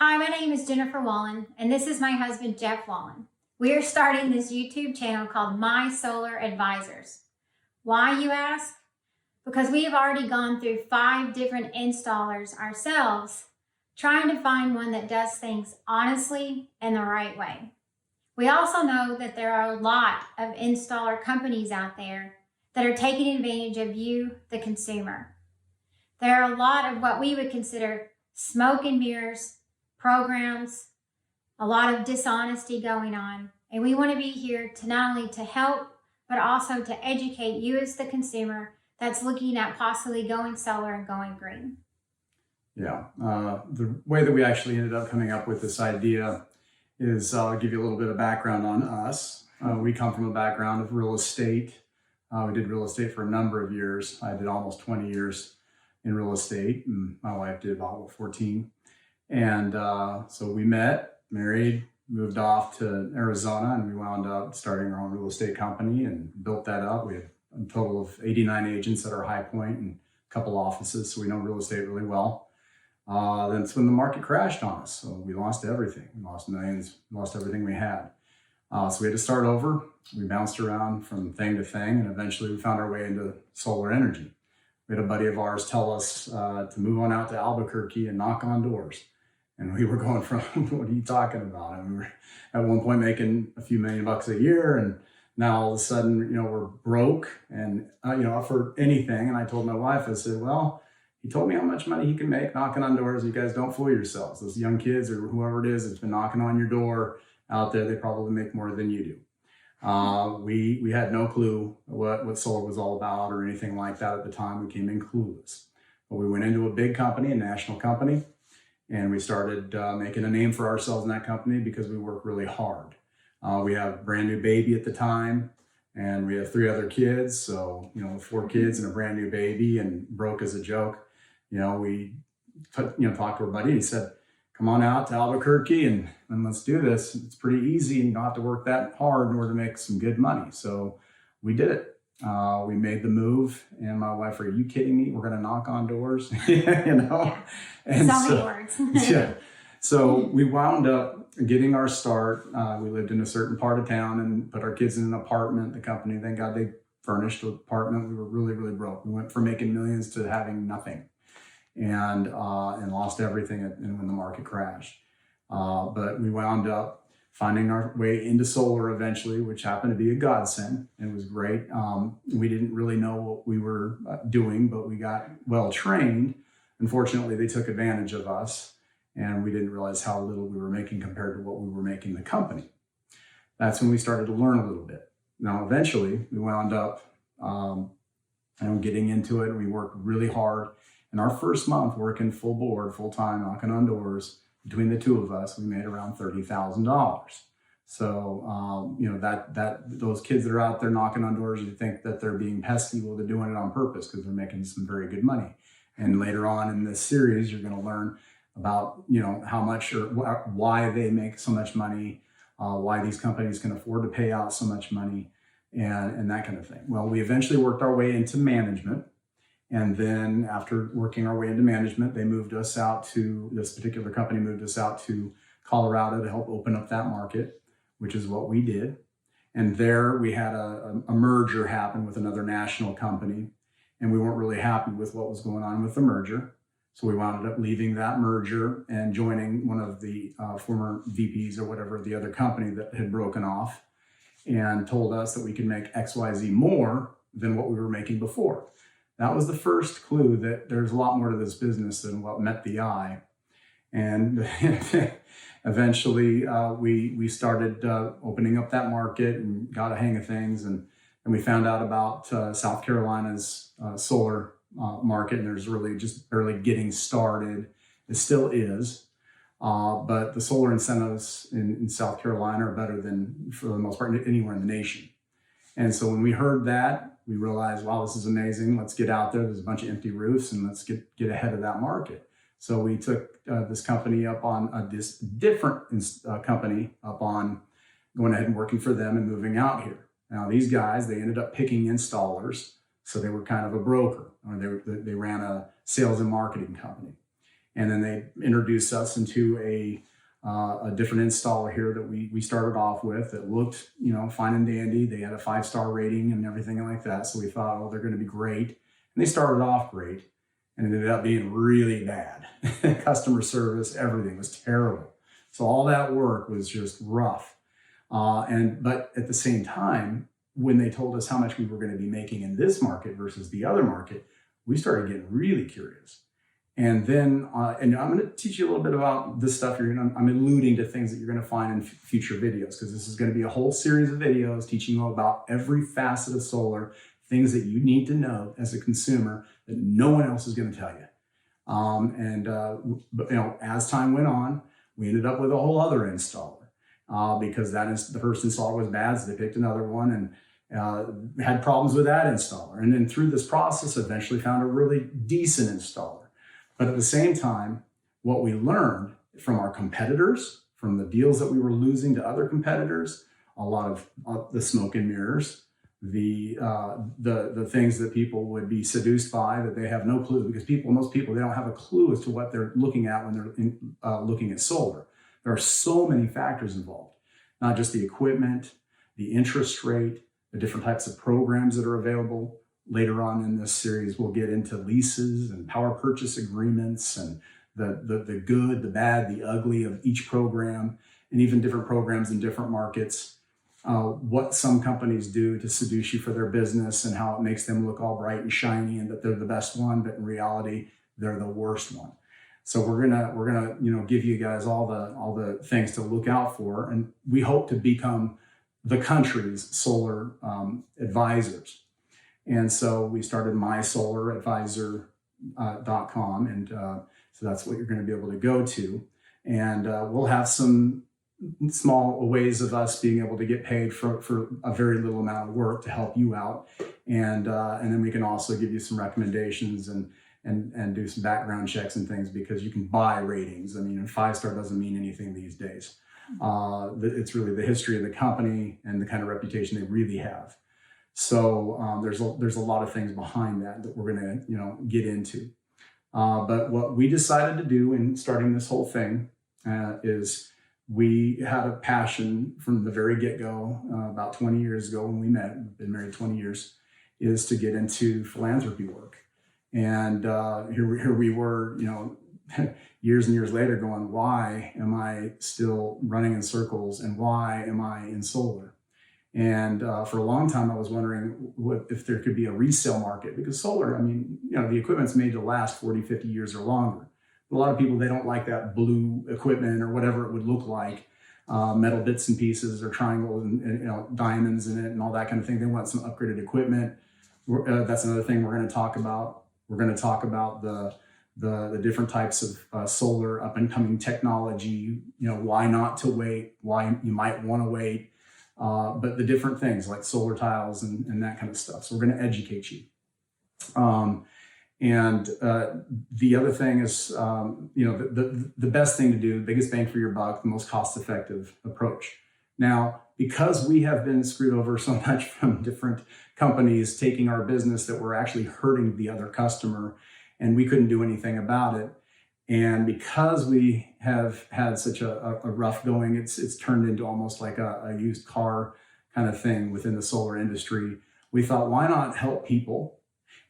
Hi, my name is Jennifer Wallen, and this is my husband, Jeff Wallen. We are starting this YouTube channel called My Solar Advisors. Why, you ask? Because we have already gone through 5 different installers ourselves, trying to find one that does things honestly and the right way. We also know that there are a lot of installer companies out there that are taking advantage of you, the consumer. There are a lot of what we would consider smoke and mirrors programs, a lot of dishonesty going on. And we want to be here to not only to help, but also to educate you as the consumer that's looking at possibly going solar and going green. Yeah, the way that we actually ended up coming up with this idea is I'll give you a little bit of background on us. We come from a background of real estate. We did real estate for a number of years. I did almost 20 years in real estate, and my wife did about 14. And so we met, married, moved off to Arizona, and we wound up starting our own real estate company and built that up. We had a total of 89 agents at our high point and a couple offices, so we know real estate really well. Then it's when the market crashed on us. So we lost everything. We lost millions, lost everything we had. So we had to start over. We bounced around from thing to thing, and eventually we found our way into solar energy. We had a buddy of ours tell us to move on out to Albuquerque and knock on doors. And we were going from, what are you talking about? And we were at one point making a few $1,000,000 a year. And now all of a sudden, we're broke and, up for anything. And I told my wife, I said, well, he told me how much money he can make knocking on doors. You guys don't fool yourselves. Those young kids or whoever it is that's been knocking on your door out there, they probably make more than you do. We had no clue what solar was all about or anything like that at the time. We came in clueless. But we went into a big company, a national company, and we started making a name for ourselves in that company because we work really hard. We have a brand new baby at the time, and we have 3 other kids. So, 4 kids and a brand new baby, and broke as a joke. We talked to our buddy. He said, come on out to Albuquerque and let's do this. It's pretty easy, and you don't have to work that hard in order to make some good money. So we did it. We made the move, and my wife, are you kidding me? We're going to knock on doors, Yeah. And so many words. yeah. So we wound up getting our start. We lived in a certain part of town and put our kids in an apartment. The company, thank God, they furnished the apartment. We were really, really broke. We went from making millions to having nothing, and lost everything when the market crashed. But we wound up finding our way into solar eventually, which happened to be a godsend. It was great. We didn't really know what we were doing, but we got well trained. Unfortunately, they took advantage of us, and we didn't realize how little we were making compared to what we were making the company. That's when we started to learn a little bit. Now, eventually, we wound up getting into it, and we worked really hard. In our first month working full board, full time, knocking on doors, between the 2 of us, we made around $30,000. So, that those kids that are out there knocking on doors, you think that they're being pesky. Well, they're doing it on purpose because they're making some very good money. And later on in this series, you're going to learn about, how much or why they make so much money, why these companies can afford to pay out so much money, and that kind of thing. Well, we eventually worked our way into management. And then after working our way into management, this particular company moved us out to Colorado to help open up that market, which is what we did. And there we had a merger happen with another national company, and we weren't really happy with what was going on with the merger. So we wound up leaving that merger and joining one of the former VPs or whatever, the other company that had broken off, and told us that we could make XYZ more than what we were making before. That was the first clue that there's a lot more to this business than what met the eye. And eventually we started opening up that market and got a hang of things. And we found out about South Carolina's solar market, and there's really just barely getting started. It still is. But the solar incentives in South Carolina are better than, for the most part, anywhere in the nation. And so when we heard that, we realized, wow, this is amazing. Let's get out there. There's a bunch of empty roofs, and let's get ahead of that market. So we took this company up on this different company up on going ahead and working for them and moving out here. Now, these guys, they ended up picking installers. So they were kind of a broker, or they ran a sales and marketing company. And then they introduced us into a different installer here that we started off with that looked, fine and dandy. They had a 5-star rating and everything like that. So we thought, oh, they're going to be great. And they started off great, and it ended up being really bad. Customer service, everything was terrible. So all that work was just rough. But at the same time, when they told us how much we were going to be making in this market versus the other market, we started getting really curious. And then, and I'm going to teach you a little bit about this stuff. I'm alluding to things that you're going to find in future videos, because this is going to be a whole series of videos teaching you about every facet of solar, things that you need to know as a consumer that no one else is going to tell you. But as time went on, we ended up with a whole other installer because the first installer was bad, so they picked another one and had problems with that installer. And then through this process, eventually found a really decent installer. But at the same time, what we learned from our competitors, from the deals that we were losing to other competitors, a lot of the smoke and mirrors, the things that people would be seduced by, that they have no clue, because most people, they don't have a clue as to what they're looking at when they're looking at solar. There are so many factors involved, not just the equipment, the interest rate, the different types of programs that are available. Later on in this series, we'll get into leases and power purchase agreements and the good, the bad, the ugly of each program, and even different programs in different markets. What some companies do to seduce you for their business and how it makes them look all bright and shiny and that they're the best one, but in reality, they're the worst one. So we're gonna give you guys all the things to look out for, and we hope to become the country's solar advisors. And so we started mysolaradvisor.com, and so that's what you're going to be able to go to. And we'll have some small ways of us being able to get paid for a very little amount of work to help you out. And then we can also give you some recommendations and do some background checks and things, because you can buy ratings. I mean, a 5-star doesn't mean anything these days. It's really the history of the company and the kind of reputation they really have. So there's a lot of things behind that we're going to get into. But what we decided to do in starting this whole thing is we had a passion from the very get-go, about 20 years ago when we met. We've been married 20 years, is to get into philanthropy work. And here we were, years and years later, going, why am I still running in circles, and why am I in solar? And for a long time, I was wondering if there could be a resale market, because solar, the equipment's made to last 40, 50 years or longer. But a lot of people, they don't like that blue equipment or whatever it would look like, metal bits and pieces or triangles and diamonds in it and all that kind of thing. They want some upgraded equipment. That's another thing we're going to talk about. We're going to talk about the different types of solar up and coming technology, why not to wait, why you might want to wait. But the different things like solar tiles and that kind of stuff. So we're going to educate you. The other thing is, the best thing to do, biggest bang for your buck, the most cost-effective approach. Now, because we have been screwed over so much from different companies taking our business that we're actually hurting the other customer, and we couldn't do anything about it. And because we have had such a rough going, it's turned into almost like a used car kind of thing within the solar industry. We thought, why not help people?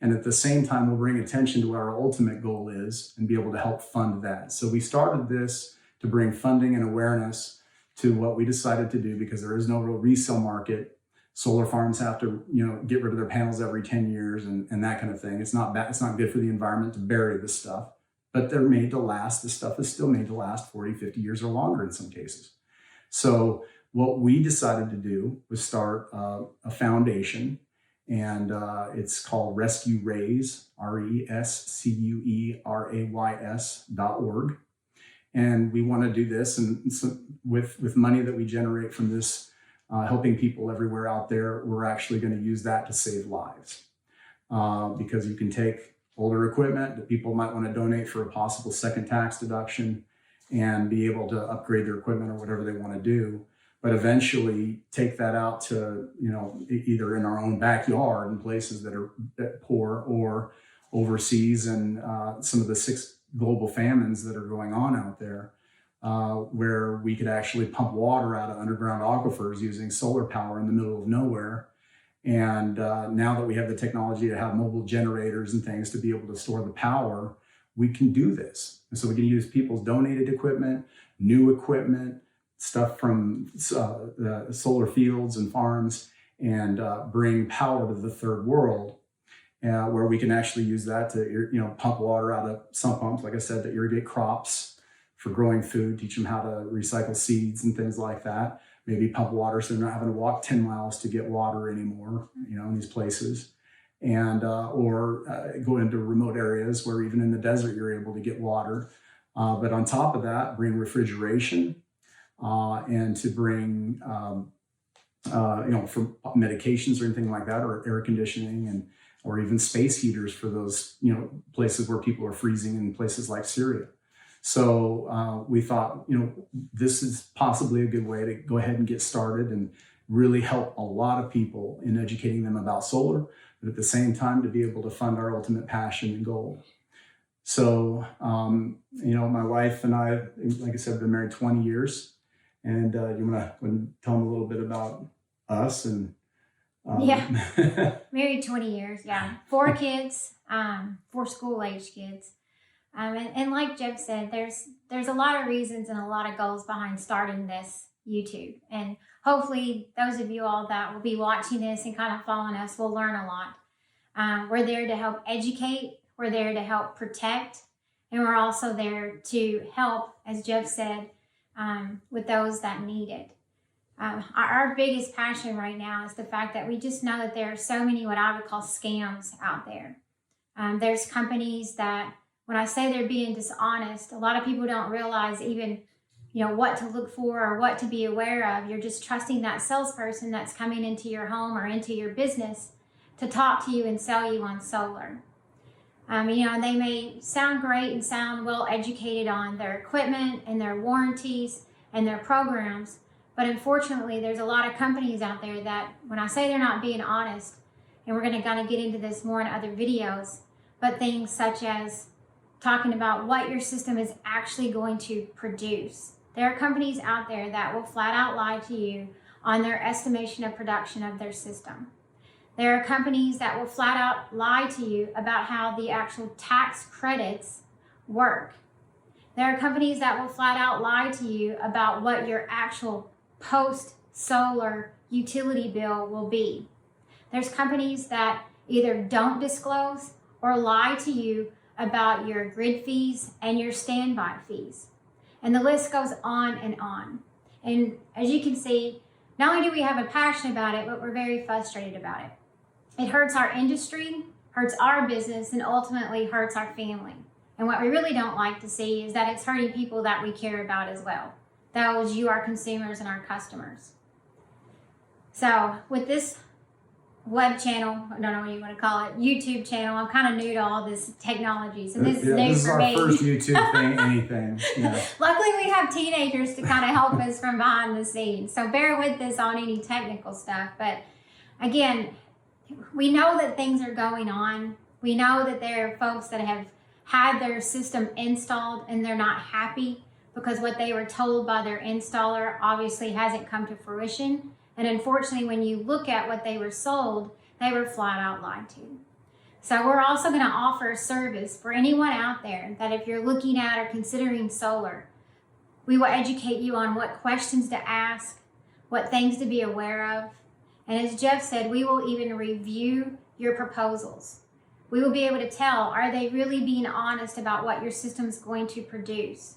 And at the same time, we'll bring attention to what our ultimate goal is and be able to help fund that. So we started this to bring funding and awareness to what we decided to do, because there is no real resale market. Solar farms have to, get rid of their panels every 10 years and that kind of thing. It's not bad. It's not good for the environment to bury this stuff. But they're made to last. This stuff is still made to last 40, 50 years or longer in some cases. So what we decided to do was start a foundation, and it's called Rescue Rays, RESCUERAYS.org. And we want to do this, and so with money that we generate from this, helping people everywhere out there, we're actually going to use that to save lives, because you can take older equipment that people might want to donate for a possible second tax deduction and be able to upgrade their equipment or whatever they want to do. But eventually take that out to, either in our own backyard in places that are poor, or overseas. And some of the global famines that are going on out there, where we could actually pump water out of underground aquifers using solar power in the middle of nowhere. And now that we have the technology to have mobile generators and things to be able to store the power, we can do this. And so we can use people's donated equipment, new equipment, stuff from the solar fields and farms, and bring power to the third world, where we can actually use that to pump water out of sump pumps, like I said, to irrigate crops for growing food, teach them how to recycle seeds and things like that. Maybe pump water so they're not having to walk 10 miles to get water anymore, in these places. And or go into remote areas where even in the desert you're able to get water. But on top of that, bring refrigeration and to bring for medications or anything like that, or air conditioning, or even space heaters for those places where people are freezing in places like Syria. So we thought, this is possibly a good way to go ahead and get started and really help a lot of people in educating them about solar, but at the same time to be able to fund our ultimate passion and goal. So, my wife and I, like I said, have been married 20 years. And you want to tell them a little bit about us? And yeah, married 20 years. Yeah, 4 kids, 4 school-age kids. And like Jeff said, there's a lot of reasons and a lot of goals behind starting this YouTube. And hopefully those of you all that will be watching this and kind of following us will learn a lot. We're there to help educate. We're there to help protect. And we're also there to help, as Jeff said, with those that need it. Our biggest passion right now is the fact that we just know that there are so many what I would call scams out there. There's companies that, when I say they're being dishonest, a lot of people don't realize even, what to look for or what to be aware of. You're just trusting that salesperson that's coming into your home or into your business to talk to you and sell you on solar. And they may sound great and sound well educated on their equipment and their warranties and their programs, but unfortunately, there's a lot of companies out there that, when I say they're not being honest, and we're going to kind of get into this more in other videos, but things such as talking about what your system is actually going to produce. There are companies out there that will flat out lie to you on their estimation of production of their system. There are companies that will flat out lie to you about how the actual tax credits work. There are companies that will flat out lie to you about what your actual post-solar utility bill will be. There's companies that either don't disclose or lie to you about your grid fees and your standby fees. And the list goes on and on. And as you can see, not only do we have a passion about it, but we're very frustrated about it. It hurts our industry, hurts our business, and ultimately hurts our family. And what we really don't like to see is that it's hurting people that we care about as well. Those you, our consumers, and our customers. So with this web channel, I don't know what you want to call it, YouTube channel, I'm kind of new to all this technology. So this is new this is for our me. first YouTube thing, anything. Yeah. Luckily, we have teenagers to kind of help us from behind the scenes. So bear with us on any technical stuff. But again, we know that things are going on. We know that there are folks that have had their system installed and they're not happy because what they were told by their installer obviously hasn't come to fruition. And unfortunately, when you look at what they were sold, they were flat out lied to. So we're also going to offer a service for anyone out there that if you're looking at or considering solar, we will educate you on what questions to ask, what things to be aware of. And as Jeff said, we will even review your proposals. We will be able to tell, are they really being honest about what your system's going to produce?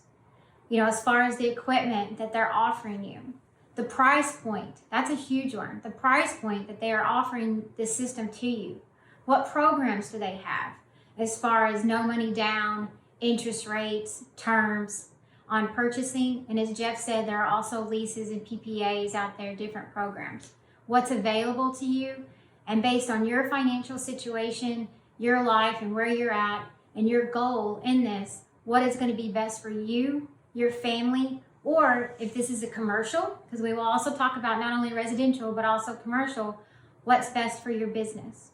As far as the equipment that they're offering you. The price point, that's a huge one. The price point that they are offering this system to you. What programs do they have as far as no money down, interest rates, terms on purchasing? And as Jeff said, there are also leases and PPAs out there, different programs. What's available to you, and based on your financial situation, your life and where you're at and your goal in this, what is going to be best for you, your family, or if this is a commercial, because we will also talk about not only residential, but also commercial, what's best for your business.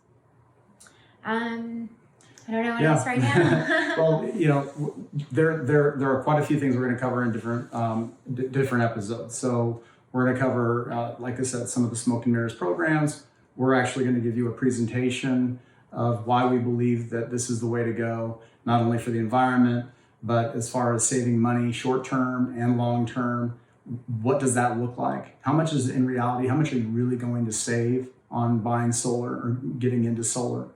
I don't know what Yeah. else right now. Well, there are quite a few things we're going to cover in different episodes. So we're going to cover, like I said, some of the Smoke and Mirrors programs. We're actually going to give you a presentation of why we believe that this is the way to go, not only for the environment, but as far as saving money, short term and long term. What does that look like? How much is in reality? How much are you really going to save on buying solar or getting into solar?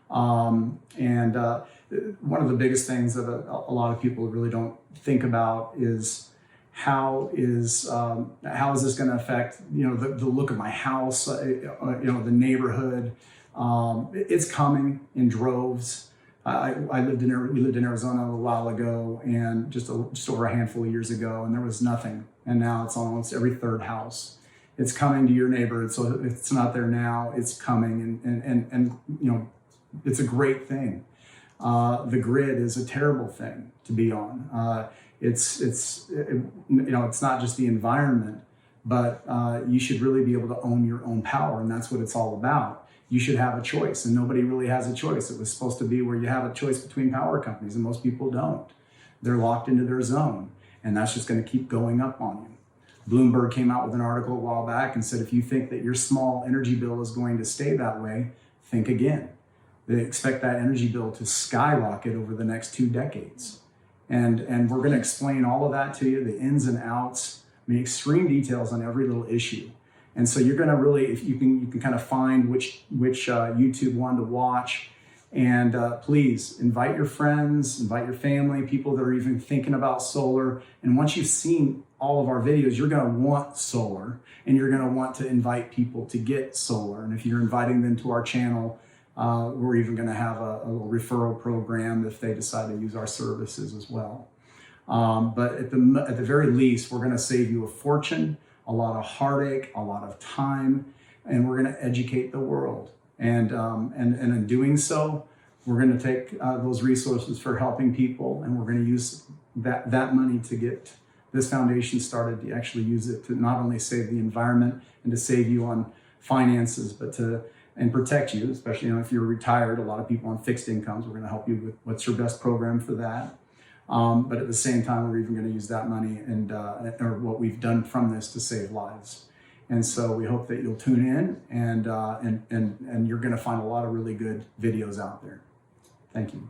One of the biggest things that a lot of people really don't think about is how is this going to affect the look of my house, the neighborhood. It's coming in droves. We lived in Arizona a while ago, and just over a handful of years ago, and there was nothing, and now it's almost every third house. It's coming to your neighborhood, so if it's not there now, it's coming, and it's a great thing. The grid is a terrible thing to be on. It's not just the environment, but you should really be able to own your own power, and that's what it's all about. You should have a choice, and nobody really has a choice. It was supposed to be where you have a choice between power companies, and most people don't. They're locked into their zone, and that's just going to keep going up on you. Bloomberg came out with an article a while back and said, if you think that your small energy bill is going to stay that way, think again. They expect that energy bill to skyrocket over the next 2 decades. And we're going to explain all of that to you, the ins and outs, extreme details on every little issue. And so you're going to really, if you can kind of find which YouTube one to watch. And please invite your friends, invite your family, people that are even thinking about solar. And once you've seen all of our videos, you're going to want solar, and you're going to want to invite people to get solar. And if you're inviting them to our channel, we're even going to have a little referral program if they decide to use our services as well. But at the very least, we're going to save you a fortune, a lot of heartache, a lot of time, and we're going to educate the world. And in doing so, we're going to take those resources for helping people, and we're going to use that money to get this foundation started, to actually use it to not only save the environment and to save you on finances, but and protect you, especially if you're retired. A lot of people on fixed incomes, we're going to help you with what's your best program for that. But at the same time, we're even going to use that money or what we've done from this to save lives. And so we hope that you'll tune in, and you're going to find a lot of really good videos out there. Thank you.